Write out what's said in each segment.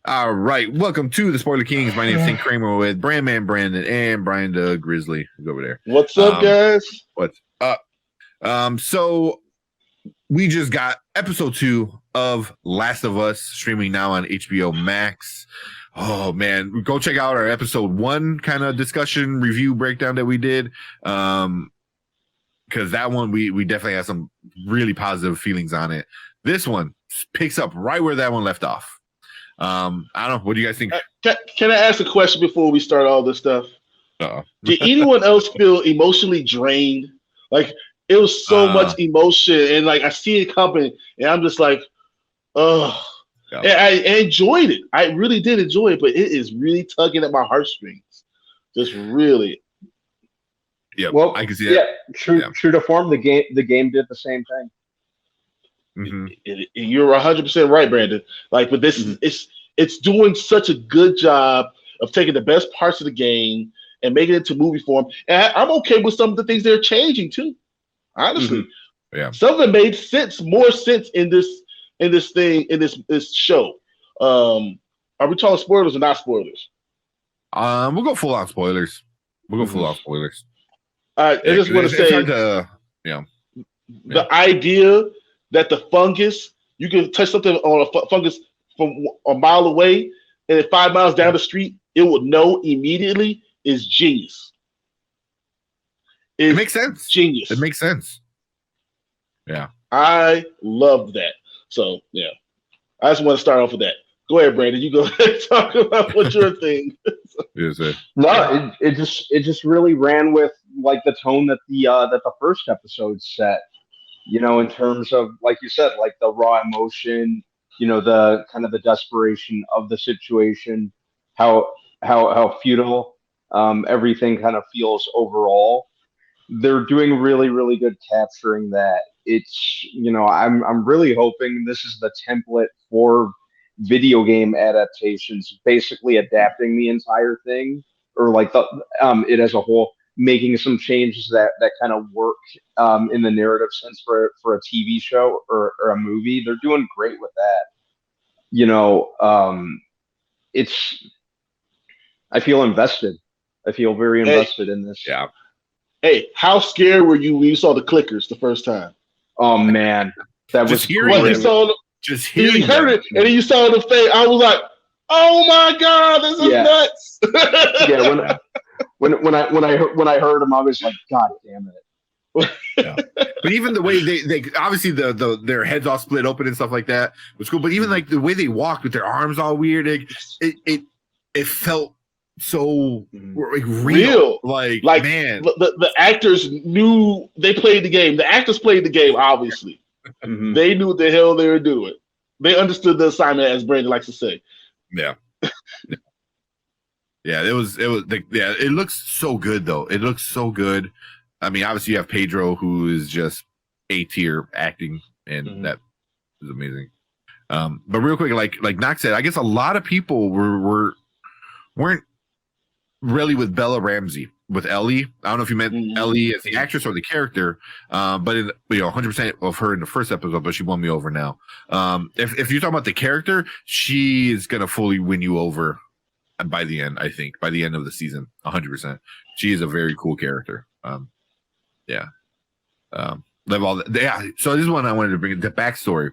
All right, welcome to the Spoiler Kings. My name is St. Kramer with Brandman Brandon and Brian the Grizzly who's over there. What's up, guys? What's up? So we just got episode 2 of Last of Us streaming now on HBO Max. Oh man, go check out our episode 1 kind of discussion review breakdown that we did. Because that one we definitely had some really positive feelings on it. This one picks up right where that one left off. I don't know. What do you guys think? Can I ask a question before we start all this stuff? Uh-oh. Did anyone else feel emotionally drained? Like it was so much emotion, and like I see it coming, and I'm just like, oh. Yeah. And I enjoyed it. I really did enjoy it, but it is really tugging at my heartstrings. Just really. Yeah. Well, I can see that. Yeah, true to form. The game did the same thing. Mm-hmm. You're 100% right, Brandon. Like, but this it's doing such a good job of taking the best parts of the game and making it into movie form. And I'm okay with some of the things they're changing too. Honestly, yeah, some of them made more sense in this show. Are we talking spoilers or not spoilers? We'll go full on spoilers. I just want to say, the idea that the fungus, you can touch something on a fungus from a mile away, and 5 miles down the street, it would know immediately, is genius. It makes sense. Genius. It makes sense. Yeah. I love that. So, yeah. I just want to start off with that. Go ahead, Brandon. You go ahead and talk about what your thing. No, it just really ran with like the tone that the first episode set. You know, in terms of, like you said, like the raw emotion, you know, the kind of the desperation of the situation, how futile everything kind of feels overall. They're doing really, really good capturing that. It's, you know, I'm really hoping this is the template for video game adaptations, basically adapting the entire thing, or like it as a whole, making some changes that kind of work in the narrative sense for a TV show or a movie. They're doing great with that. You know, I feel invested. I feel very invested in this. Yeah. Hey, how scared were you when you saw the clickers the first time? Oh man, that was hearing great. Just hearing you heard it, and then you saw the face. I was like, "Oh my god, this is nuts!" Yeah, when I heard him, I was like, "God damn it!" Yeah. But even the way they obviously their heads all split open and stuff like that was cool. But even like the way they walked with their arms all weird, it felt so like real. Like man, the actors knew they played the game. The actors played the game. Obviously, they knew what the hell they were doing. They understood the assignment, as Brandon likes to say. Yeah. Yeah, it was it looks so good though. It looks so good. I mean, obviously you have Pedro, who is just A-tier acting, and that is amazing. But real quick, like Knox said, I guess a lot of people weren't really with Bella Ramsey, with Ellie. I don't know if you meant Ellie as the actress or the character, but 100% of her in the first episode, but she won me over now. If you're talking about the character, she is gonna fully win you over by the end. I think by the end of the season, 100%. She is a very cool character. So this is one I wanted to bring, the backstory.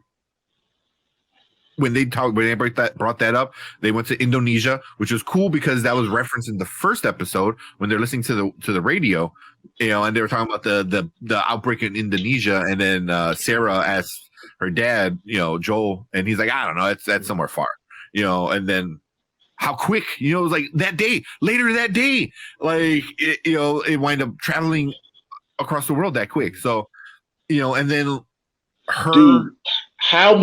When they brought that up, they went to Indonesia, which was cool because that was referenced in the first episode when they're listening to the radio, and they were talking about the outbreak in Indonesia, and then Sarah asked her dad, Joel, and he's like, I don't know, that's somewhere far, and then how quick, it was like later that day, like it wind up traveling across the world that quick. So, and then her. Dude. How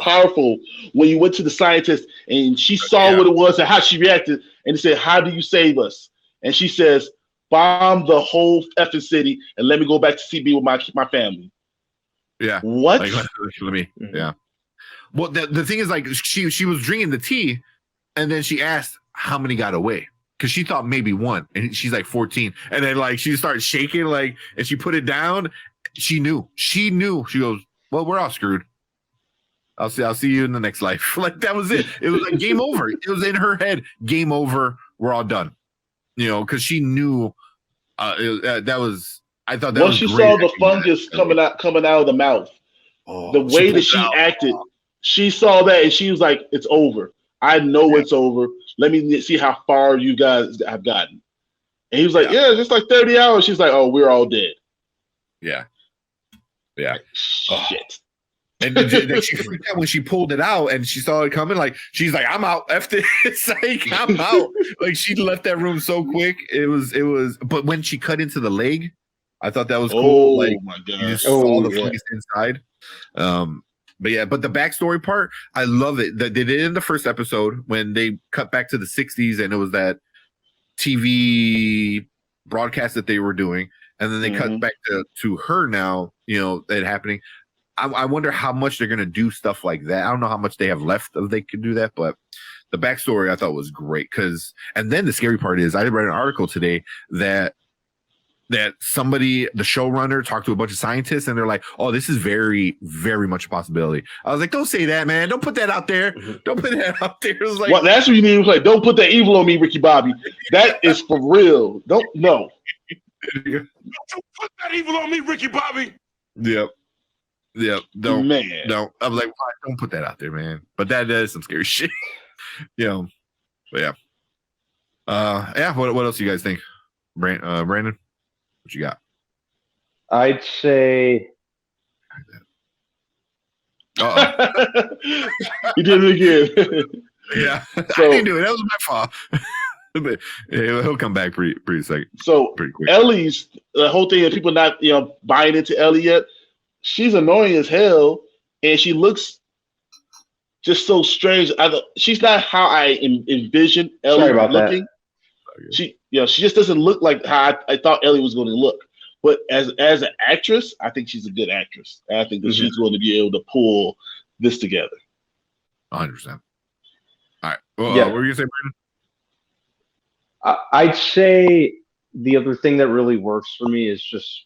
powerful when you went to the scientist and she saw what it was and how she reacted, and he said, "How do you save us?" And she says, "Bomb the whole effing city and let me go back to CB with my family." Yeah. What? Let me. Yeah. Well, the thing is, like, she was drinking the tea, and then she asked how many got away, because she thought maybe one, and she's like 14, and then like she started shaking, like, and she put it down. She knew. She goes, "Well, we're all screwed." I'll see you in the next life. Like that was it. It was like game over. It was in her head. Game over. We're all done. Because she knew that was. I thought that once was she great saw the fungus coming out of the mouth, the way that she acted, she saw that and she was like, "It's over. I know it's over. Let me see how far you guys have gotten." And he was like, "Yeah, just like 30 hours." She's like, "Oh, we're all dead." Yeah. Shit. And then she freaked out when she pulled it out and she saw it coming. Like she's like, "I'm out. F this. Like I'm out." Like she left that room so quick. It was. But when she cut into the leg, I thought that was cool. Like my God. you just saw the fungus inside. But the backstory part, I love it. They did it in the first episode when they cut back to the 60s and it was that TV broadcast that they were doing, and then they cut back to her now. That happening. I wonder how much they're gonna do stuff like that. I don't know how much they have left of they could do that, but the backstory I thought was great and then the scary part is I read an article today that somebody, the showrunner, talked to a bunch of scientists and they're like, "Oh, this is very, very much a possibility." I was like, "Don't say that, man. Don't put that out there. Don't put that out there." It was like, that's what you mean. Like, don't put that evil on me, Ricky Bobby. That is for real. Don't put that evil on me, Ricky Bobby. Yep. Don't. Man. Don't. I'm like, don't put that out there, man. But that is some scary shit. But yeah. What else do you guys think, Brandon? What you got? I'd say. He did it again. Yeah, so, I didn't do it. That was my fault. But he'll come back pretty quick. Ellie's the whole thing of people not buying into Ellie yet. She's annoying as hell, and she looks just so strange. She's not how I envisioned Ellie looking. That. She just doesn't look like how I thought Ellie was going to look. But as an actress, I think she's a good actress. And I think that she's going to be able to pull this together. 100%. All right. Well, what were you going to say, Brandon? I'd say the other thing that really works for me is just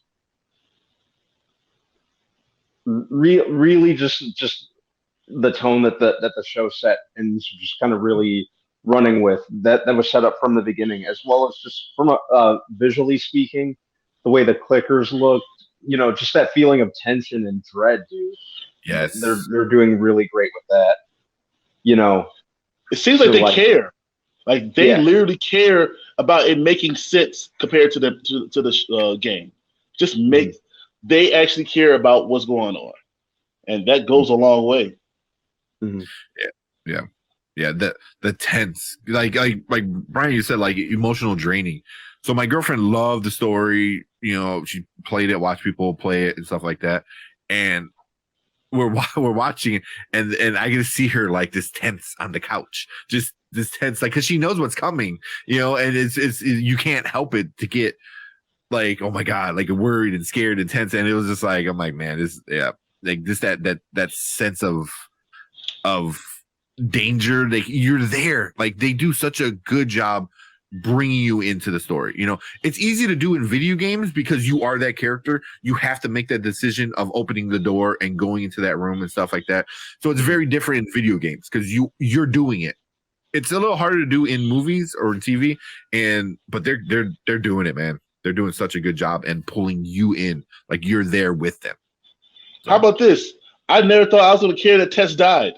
really just the tone that the show set and just kind of really running with that was set up from the beginning, as well as just from a visually speaking, the way the clickers looked, just that feeling of tension and dread, dude. Yes, they're doing really great with that. It seems like they care. Like they literally care about it making sense compared to the game. Just they actually care about what's going on, and that goes a long way. Mm-hmm. Yeah. The tense, like Brian, you said, like emotional draining. So my girlfriend loved the story. She played it, watched people play it, and stuff like that. And we're watching it, and I get to see her like this tense on the couch, just this tense, like because she knows what's coming, and it's you can't help it to get like, oh my god, like worried and scared and tense. And it was just like, I'm like, man, like this that sense of danger. Like you're there. Like they do such a good job bringing you into the story. It's easy to do in video games because you are that character. You have to make that decision of opening the door and going into that room and stuff like that. So it's very different in video games because you're doing it. It's a little harder to do in movies or in TV, but they're doing it, man. They're doing such a good job and pulling you in, like you're there with them. So. How about this? I never thought I was going to care that Tess died.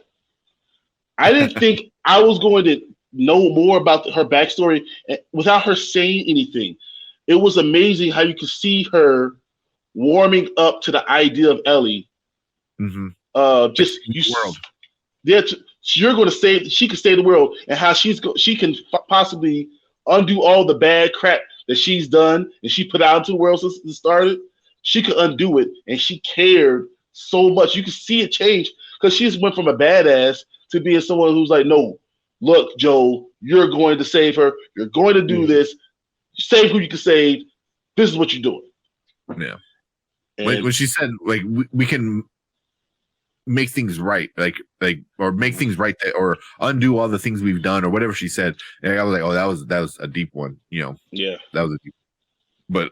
I didn't think I was going to know more about her backstory without her saying anything. It was amazing how you could see her warming up to the idea of Ellie. Mm-hmm. Just world. Yeah, you're going to save. She can save the world, and how she can possibly undo all the bad crap that she's done and she put out into the world since it started. She could undo it, and she cared so much. You could see it change because she just went from a badass to being someone who's like, no, look, Joel, you're going to save her. You're going to do this. Save who you can save. This is what you're doing. Yeah. When she said, like, we can make things right, or make things right, or undo all the things we've done, or whatever she said. And I was like, oh, that was a deep one. Yeah. That was a deep. But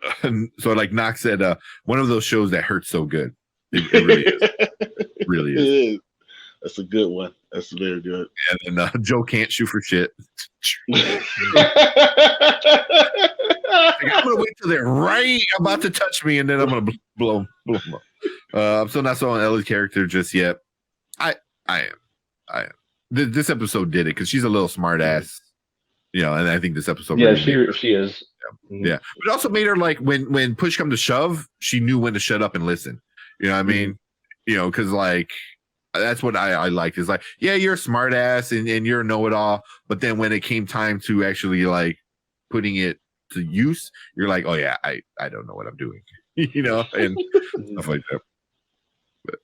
so, like Knox said, one of those shows that hurts so good. It really is. It really is. It is. That's a good one. That's very good. And then Joe can't shoot for shit. Like, I'm gonna wait till they're right about to touch me, and then I'm gonna blow them up. I'm still not sold on Ellie's character just yet. I am. This episode did it because she's a little smart ass, and I think this episode. Yeah, she is. Yeah, but it also made her like when push come to shove, she knew when to shut up and listen. You know what I mean? Because like that's what I liked is like, yeah, you're a smart ass and you're a know-it-all, but then when it came time to actually like putting it to use, you're like, oh yeah, I don't know what I'm doing, and stuff like that. But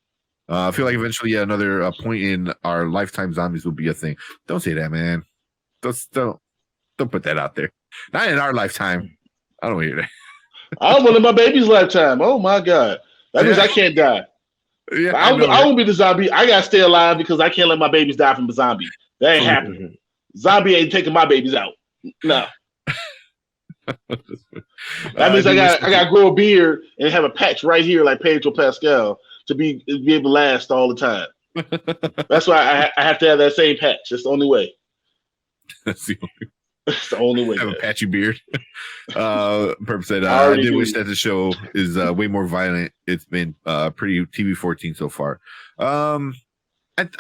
I feel like eventually another point in our lifetime zombies will be a thing. Don't say that, man. Don't put that out there. Not in our lifetime. I don't hear that. I don't want in my baby's lifetime. Oh my god, that means I can't die. Yeah, I won't be the zombie. I gotta stay alive because I can't let my babies die from the zombie. That ain't happening. Zombie ain't taking my babies out. No. That means I got to grow a beard and have a patch right here like Pedro Pascal to be able to last all the time. That's why I have to have that same patch. That's the only way. That's the only way. Have a patchy beard. Purpose said, I did wish that the show is way more violent. It's been pretty TV-14 so far. I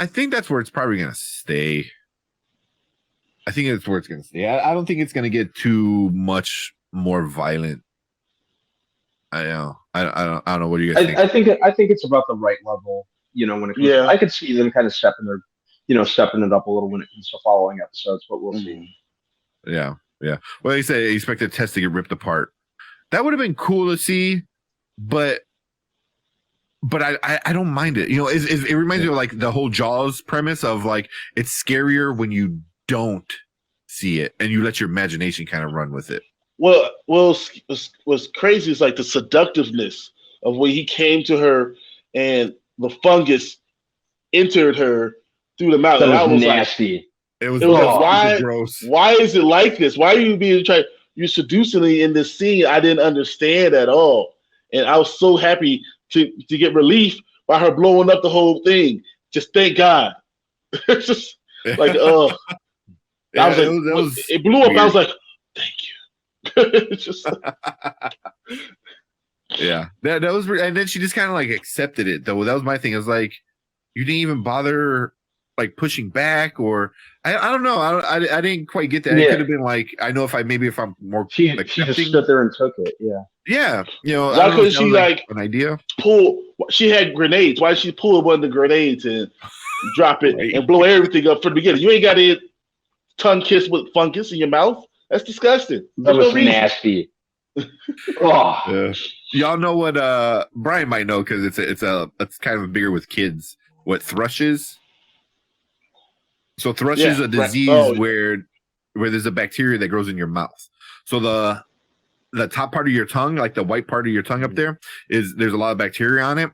think that's where it's probably gonna stay. I think it's where it's gonna stay. I don't think it's gonna get too much more violent. I know. I don't know. What do you guys think? I think it's about the right level. When it comes I could see them kind of stepping it up a little when it comes to following episodes, but we'll see. Yeah. Well, he said he expected Tess to get ripped apart. That would have been cool to see, but I don't mind it. It reminds me of like the whole Jaws premise of like it's scarier when you don't see it and you let your imagination kind of run with it. Well, what's crazy is like the seductiveness of when he came to her and the fungus entered her through the mouth. That was nasty. Like, it was like, why is it like this? Why are you you're seducing me in this scene? I didn't understand at all. And I was so happy to get relief by her blowing up the whole thing. Just thank God. It's just like, I was like, it blew up. Weird. I was like, thank you. It's just yeah, that was, and then she just kind of like accepted it though. That was my thing. I was like, you didn't even bother like pushing back, or I don't know. I didn't quite get that. Yeah. It could have been like, I know if I'm more. She just stood there and took it. Yeah. Why couldn't she like an idea? She had grenades. Why did she pull one of the grenades and drop it and blow everything up from the beginning? You ain't got to tongue kiss with fungus in your mouth. That's disgusting. That was nasty. Y'all know what Brian might know because it's kind of bigger with kids. What thrush is? So thrush is a disease where there's a bacteria that grows in your mouth. So the top part of your tongue, like the white part of your tongue up there's a lot of bacteria on it.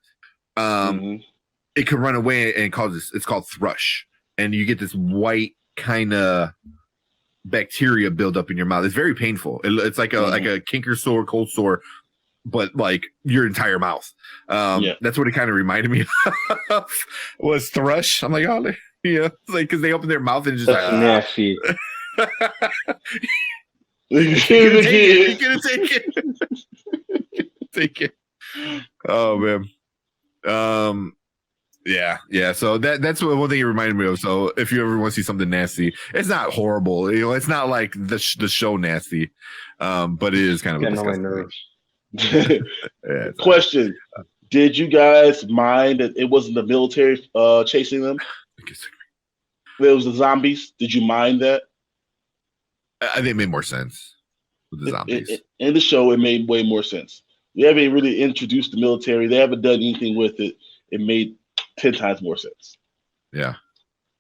It can run away and it's called thrush, and you get this white kind of bacteria build up in your mouth. It's very painful. It's like a canker sore, cold sore, but like your entire mouth. That's what it kind of reminded me of was thrush. I'm like, oh yeah, it's like because they open their mouth and just that's like nasty. You can't take it. Oh man. Yeah. So that's one thing it reminded me of. So if you ever want to see something nasty, it's not horrible. It's not like the show nasty, but it is kind of getting on my nerves. Question: did you guys mind that it wasn't the military chasing them? It was the zombies. Did you mind that? I think it made more sense with the zombies. In the show, it made way more sense. They haven't really introduced the military. They haven't done anything with it. It made 10 times more sense. Yeah.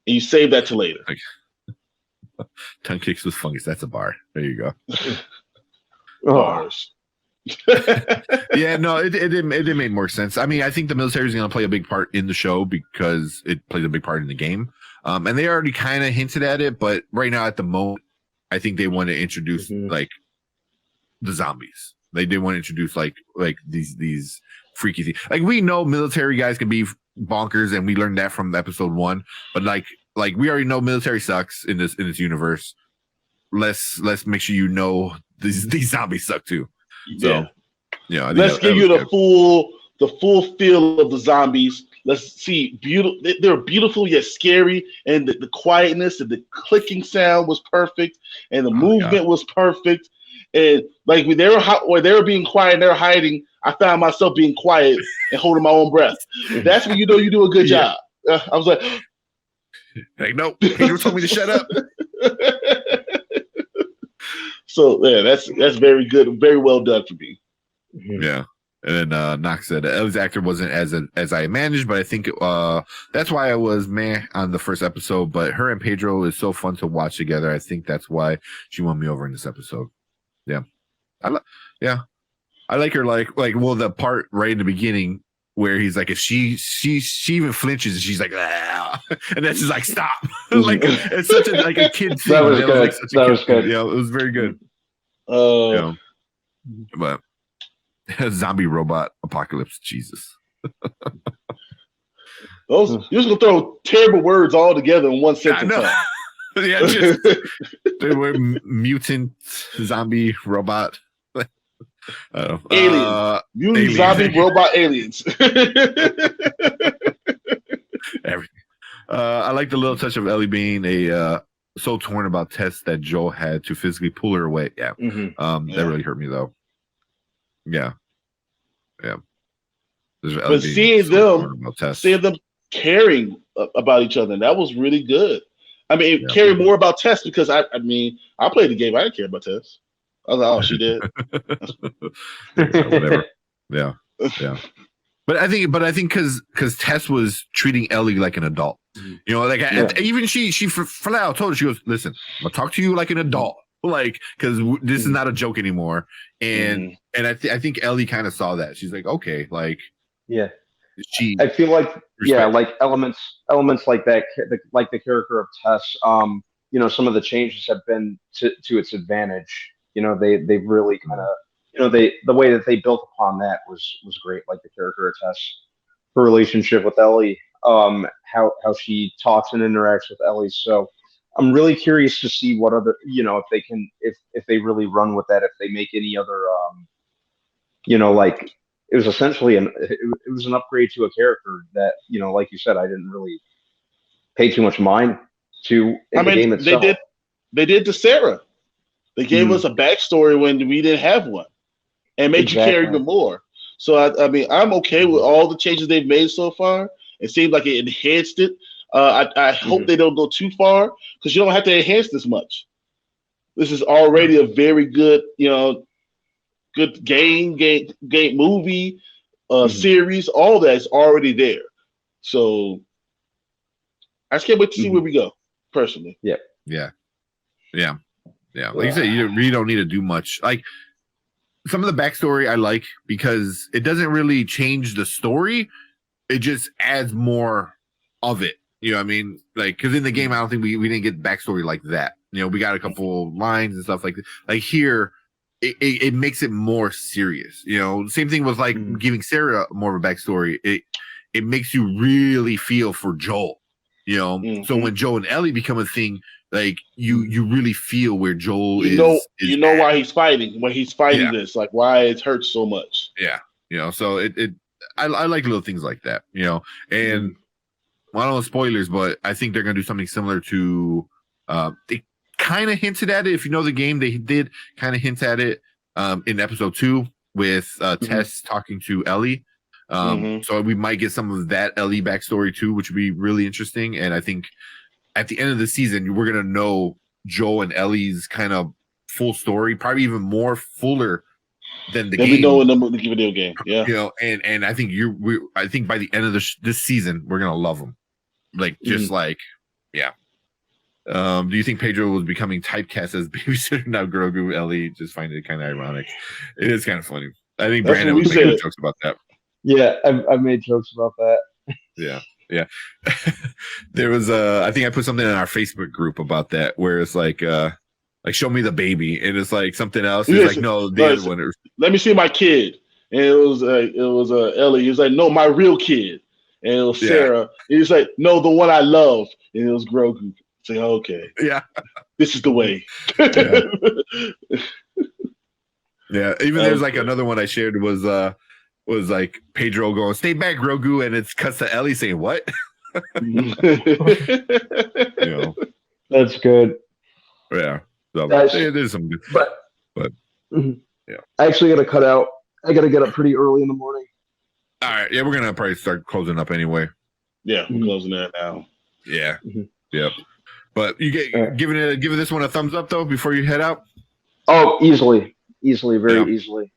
And you save that to later. Tongue kicks with fungus. That's a bar. There you go. Bars. Yeah, no, it did make more sense. I mean, I think the military is going to play a big part in the show because it plays a big part in the game. And they already kind of hinted at it, but right now at the moment, I think they want to introduce like the zombies. They did want to introduce like these freaky things. Like we know military guys can be bonkers, and we learned that from episode 1. But like we already know military sucks in this universe. Let's make sure you know these zombies suck too. So yeah, let's give you the full feel of the zombies. Let's see, beautiful. They're beautiful yet scary, and the quietness and the clicking sound was perfect, and the movement was perfect. And like when they were being quiet and they were hiding, I found myself being quiet and holding my own breath. That's when you know you do a good job. I was like, "Hey, no, Pedro told me to shut up." So yeah, that's very good, very well done for me. Yeah. And then Knox said Ellie's actor wasn't as I managed, but I think that's why I was meh on the first episode. But her and Pedro is so fun to watch together. I think that's why she won me over in this episode. Yeah, I like her. Like well, the part right in the beginning where he's like, if she even flinches, and she's like, ah, and then she's like, stop. Like it's such a kid scene. That was good. That was good. Yeah, it was very good. But. Zombie robot apocalypse, Jesus. You're just gonna throw terrible words all together in one sentence. Yeah, just they were mutant zombie robot. Aliens. Mutant zombie robot aliens. Everything. I like the little touch of Ellie being so torn about Tess that Joel had to physically pull her away. Yeah. That really hurt me though. Yeah. But seeing them caring about each other, and that was really good. I mean, caring more about Tess because I played the game. I didn't care about Tess. I was like, oh, she did. Whatever. Yeah. But I think because Tess was treating Ellie like an adult. You know, like even she flat out told her, she goes, listen, I'm gonna talk to you like an adult. Like, because this is not a joke anymore, and I think Ellie kind of saw that. She's like, okay, like, I feel like like elements like that, like the character of Tess. You know, some of the changes have been to its advantage. You know, they've really kind of, you know, the way that they built upon that was great. Like the character of Tess, her relationship with Ellie, how she talks and interacts with Ellie. So. I'm really curious to see what other, you know, if they can, if they really run with that, if they make any other, you know, like it was essentially it was an upgrade to a character that, you know, like you said, I didn't really pay too much mind to in the game itself. They did to Sarah. They gave us a backstory when we didn't have one, and made you care even more. So I mean, I'm okay with all the changes they've made so far. It seemed like it enhanced it. I hope they don't go too far because you don't have to enhance this much. This is already a very good, you know, good game movie, series. All that's already there. So I just can't wait to see where we go. Personally, yeah. Like you said, you really don't need to do much. Like some of the backstory I like because it doesn't really change the story. It just adds more of it. You know what I mean? Like, because in the game, I don't think we didn't get backstory like that. You know, we got a couple lines and stuff like that. Like here, it makes it more serious. You know, same thing with like giving Sarah more of a backstory. It makes you really feel for Joel. You know, so when Joel and Ellie become a thing, like you really feel where Joel is. You know why he's fighting. When he's fighting this, like why it hurts so much. Yeah, you know, so I like little things like that. You know, and. Well, I don't know spoilers, but I think they're going to do something similar to. They kind of hinted at it. If you know the game, they did kind of hint at it in episode 2 with Tess talking to Ellie. So we might get some of that Ellie backstory too, which would be really interesting. And I think at the end of the season, we're going to know Joel and Ellie's kind of full story, probably even more fuller than the game. We know in the video game, yeah. You know, and I think I think by the end of this season, we're gonna love them. Like just like, yeah. Do you think Pedro was becoming typecast as babysitter now? Grogu, Ellie, just find it kind of ironic. It is kind of funny. I think Brandon was making jokes about that. Yeah, I've made jokes about that. Yeah. There was I think I put something in our Facebook group about that where it's like show me the baby, and it's like something else. It's like no, the other one. Let me see my kid, and it was Ellie. He was like, no, my real kid, and it was Sarah. And he's like, no, the one I love, and it was Grogu. It's like, okay, this is the way. Yeah, even there's like another one I shared was like Pedro going, "Stay back, Grogu," and it's cuts to Ellie saying, "What?" That's good. Yeah, so, there's some good, but I actually got to cut out. I got to get up pretty early in the morning. All right, we're gonna probably start closing up anyway. Yeah, we're closing that now. Yeah, yep. But you get giving this one a thumbs up though before you head out. Oh, easily, very easily.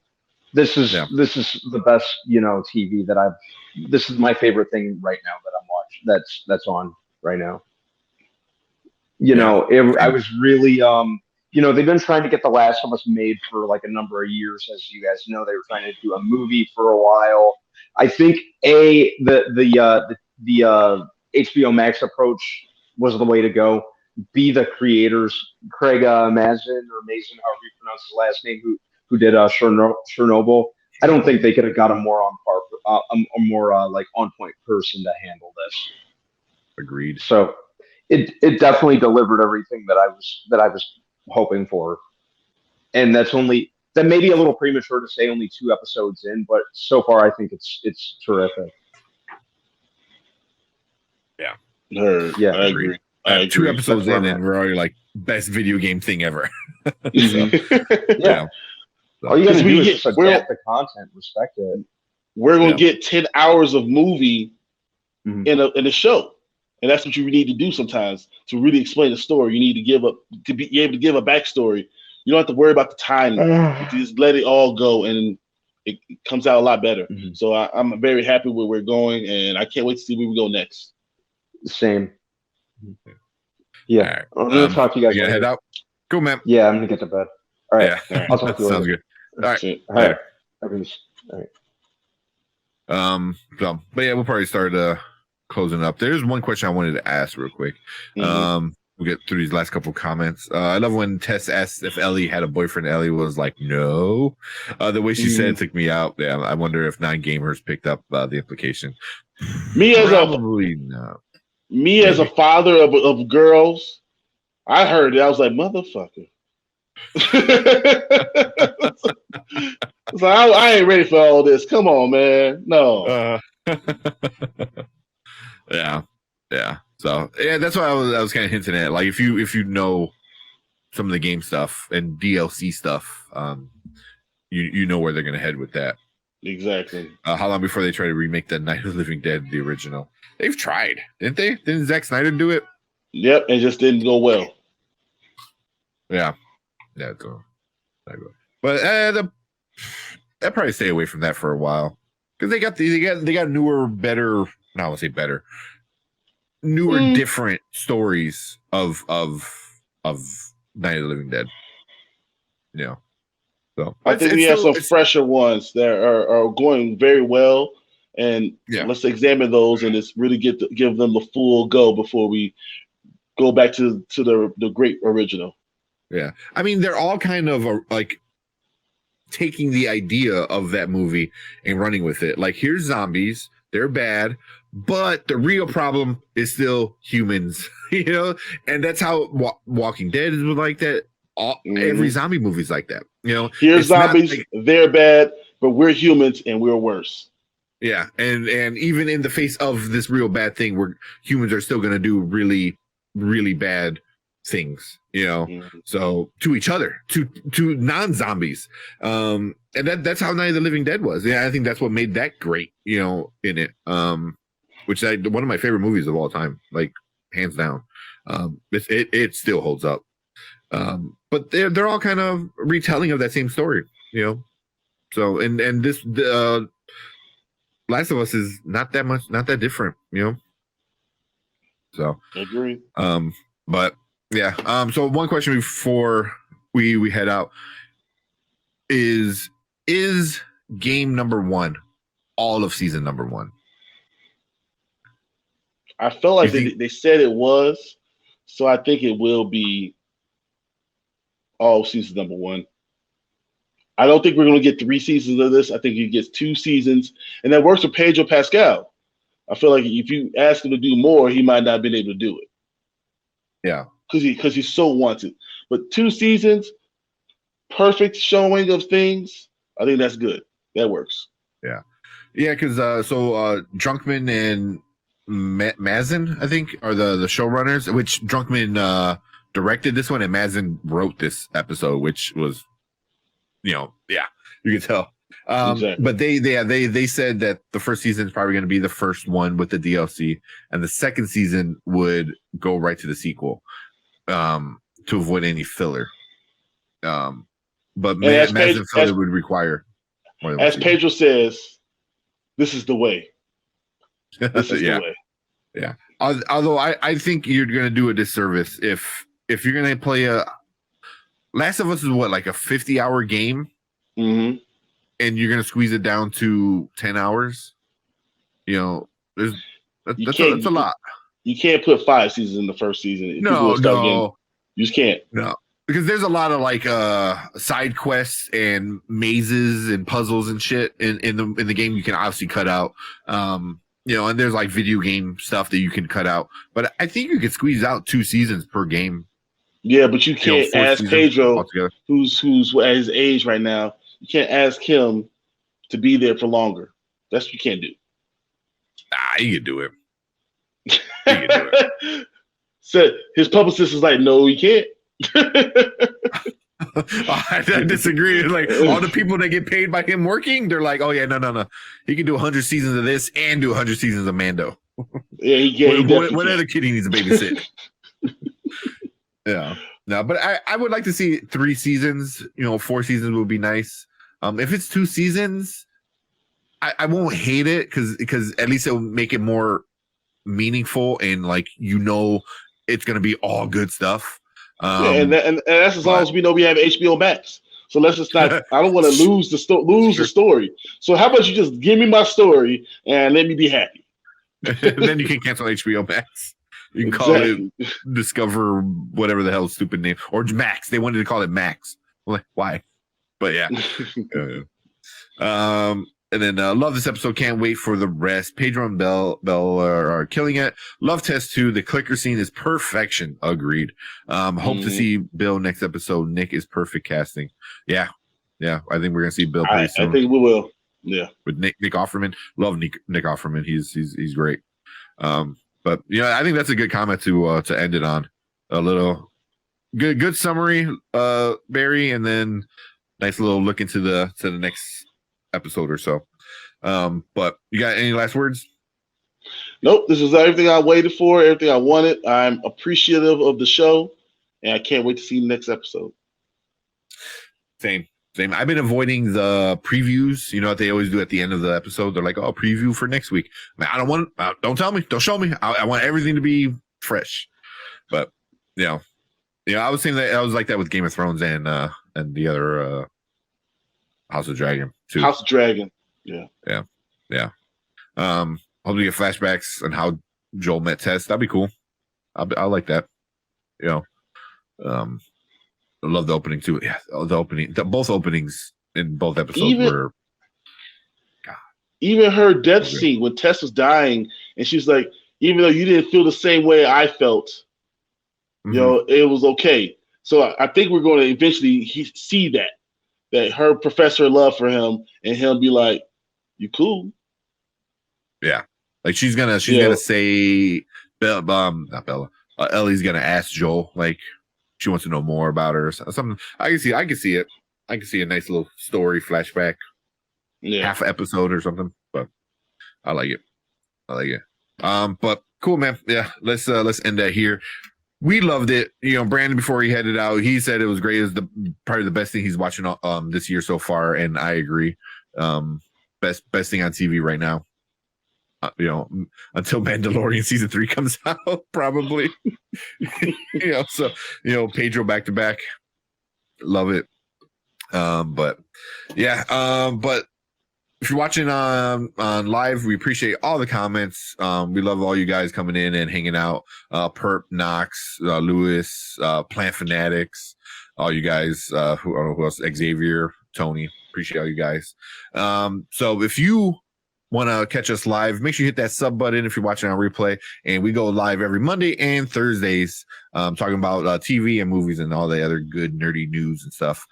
This is the best, TV that I've. This is my favorite thing right now that I'm watching. That's on right now. I was really, they've been trying to get The Last of Us made for like a number of years, as you guys know. They were trying to do a movie for a while. I think the HBO Max approach was the way to go. B, the creators, Craig Mazin, or Mason, however you pronounce his last name, who did Chernobyl. I don't think they could have got a more on par, a more like on point person to handle this. Agreed. So it definitely delivered everything that I was hoping for, and that may be a little premature to say only 2 episodes in, but so far I think it's terrific. Yeah, I agree. 2 episodes in, and we're already like best video game thing ever. Yeah. All you gotta do is just adapt the content, respect it. We're gonna get 10 hours of movie in a show, and that's what you need to do sometimes to really explain the story. You need to be able to give a backstory. You don't have to worry about the timing. You just let it all go, and it comes out a lot better. So I'm very happy where we're going, and I can't wait to see where we go next. Same. Yeah. Right. I'm gonna talk to you guys. You head out. Cool, man. Yeah, I'm gonna get to bed. All right. Yeah. I'll talk to you later. Sounds good. All right. All right. But yeah, we'll probably start closing up. There's one question I wanted to ask real quick. We'll get through these last couple comments. I love when Tess asked if Ellie had a boyfriend. Ellie was like, no. The way she said it took me out. Yeah, I wonder if 9gamers picked up the implication. Probably not. Me as a father of girls, I heard it. I was like, motherfucker. So I ain't ready for all this. Come on, man. No. Yeah. So that's why I was kind of hinting at. Like if you know some of the game stuff and DLC stuff, you know where they're gonna head with that. Exactly. How long before they try to remake the Night of the Living Dead, the original? They've tried, didn't they? Didn't Zack Snyder do it? Yep, it just didn't go well. Yeah. But they'll probably stay away from that for a while because they got newer, better. No, I won't say better. Newer, different stories of Night of the Living Dead. So I think we have some fresher ones that are going very well, and let's examine those and just really give them the full go before we go back to the great original. Yeah, I mean they're all kind of like taking the idea of that movie and running with it. Like here's zombies, they're bad, but the real problem is still humans, and that's how Walking Dead is like that. Every zombie movie's like that, Here's zombies, they're bad, but we're humans and we're worse. Yeah, and even in the face of this real bad thing, humans are still going to do really, really bad things, So to each other, to non-zombies, and that's how Night of the Living Dead was. Yeah, I think that's what made that great, in it. Which one of my favorite movies of all time, like hands down. It still holds up. But they're all kind of retelling of that same story, So and this Last of Us is not that different, So agree. But yeah. So one question before we head out is game number 1 all of season number 1? I felt like they said it was, so I think it will be all season number 1. I don't think we're going to get 3 seasons of this. I think he gets 2 seasons, and that works for Pedro Pascal. I feel like if you ask him to do more, he might not have been able to do it. Yeah. Because he's so wanted. But 2 seasons, perfect showing of things. I think that's good. That works. Yeah. Yeah, because Drunkman and Mazin, I think, are the showrunners, which Drunkman directed this one and Mazin wrote this episode, which was, you can tell. Exactly. But they said that the first season is probably going to be the first one with the DLC, and the second season would go right to the sequel, to avoid any filler. But Mazin felt it would require more than as Pedro says, this is the way. This is the way. Yeah. Although I think you're going to do a disservice if you're going to play a Last of Us is what, like a 50-hour game, mm-hmm. and you're going to squeeze it down to 10 hours. That's a lot. You can't put 5 seasons in the first season. No. You just can't. No. Because there's a lot of like side quests and mazes and puzzles and shit in the game you can obviously cut out. And there's like video game stuff that you can cut out. But I think you could squeeze out 2 seasons per game. Yeah, but you can't ask Pedro, who's at his age right now. You can't ask him to be there for longer. That's what you can't do. You can do it. You can do it. So his publicist is like, no, you can't. I disagree. Like all the people that get paid by him working, they're like, oh yeah, no. He can do 100 seasons of this and do 100 seasons of Mando. Yeah, he what other kid he needs to babysit? Yeah, no, but I would like to see 3 seasons. 4 seasons would be nice. If it's 2 seasons, I won't hate it because at least it will make it more meaningful and like it's gonna be all good stuff. And that's as long as we know we have HBO Max. So let's just not. I don't want to lose the story. So how about you just give me my story and let me be happy? Then you can cancel HBO Max. You can call it Discover, whatever the hell stupid name, or Max. They wanted to call it Max. I'm like, why? But yeah. And then love this episode. Can't wait for the rest. Pedro and Bell are killing it. Love Test 2. The clicker scene is perfection. Agreed. Hope to see Bill next episode. Nick is perfect casting. Yeah. I think we're gonna see Bill pretty soon. I think we will. Yeah. With Nick Offerman. Love Nick Offerman. He's great. But I think that's a good comment to end it on. A little good summary, Barry, and then nice little look into the next episode or so. But you got any last words? Nope. This is everything I waited for, everything I wanted. I'm appreciative of the show, and I can't wait to see the next episode. Same. I've been avoiding the previews. What they always do at the end of the episode? They're like, "Oh, preview for next week." I don't want. Don't tell me. Don't show me. I want everything to be fresh. But I was saying that I was like that with Game of Thrones and the other House of Dragon too. House of Dragon. Yeah. Hopefully get flashbacks on how Joel met Tess. That'd be cool. I like that. I love the opening too. Yeah, the opening. Both openings in both episodes were. God. Even her death scene when Tess was dying, and she's like, "Even though you didn't feel the same way I felt, it was okay." So I think we're going to eventually see that her professor love for him, and he'll be like, "You cool?" Yeah, like she's gonna say, not Bella. Ellie's gonna ask Joel like. She wants to know more about her or something. I can see it. I can see a nice little story flashback, half episode or something. But I like it. But cool, man. Yeah, let's end that here. We loved it. Brandon, before he headed out, he said it was great. It was probably the best thing he's watching this year so far, and I agree. Best thing on TV right now. Until Mandalorian season 3 comes out, probably. So Pedro back to back, love it. But if you're watching on live, we appreciate all the comments. We love all you guys coming in and hanging out. Perp, Knox, Lewis, Plant Fanatics, all you guys. Who else? Xavier, Tony. Appreciate all you guys. So if you want to catch us live, make sure you hit that sub button if you're watching on replay. And we go live every Monday and Thursdays, talking about TV and movies and all the other good nerdy news and stuff.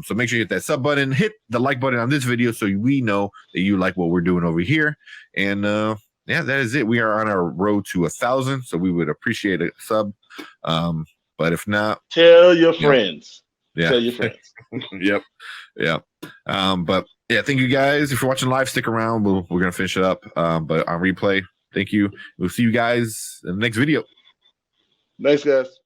So make sure you hit that sub button, hit the like button on this video so we know that you like what we're doing over here. And yeah, that is it. We are on our road to 1,000, so we would appreciate a sub. But if not, tell your friends. Yeah. Tell your friends. Yep. Yeah. But yeah, thank you guys. If you're watching live, stick around. We're gonna finish it up. But on replay, thank you. We'll see you guys in the next video. Thanks, guys.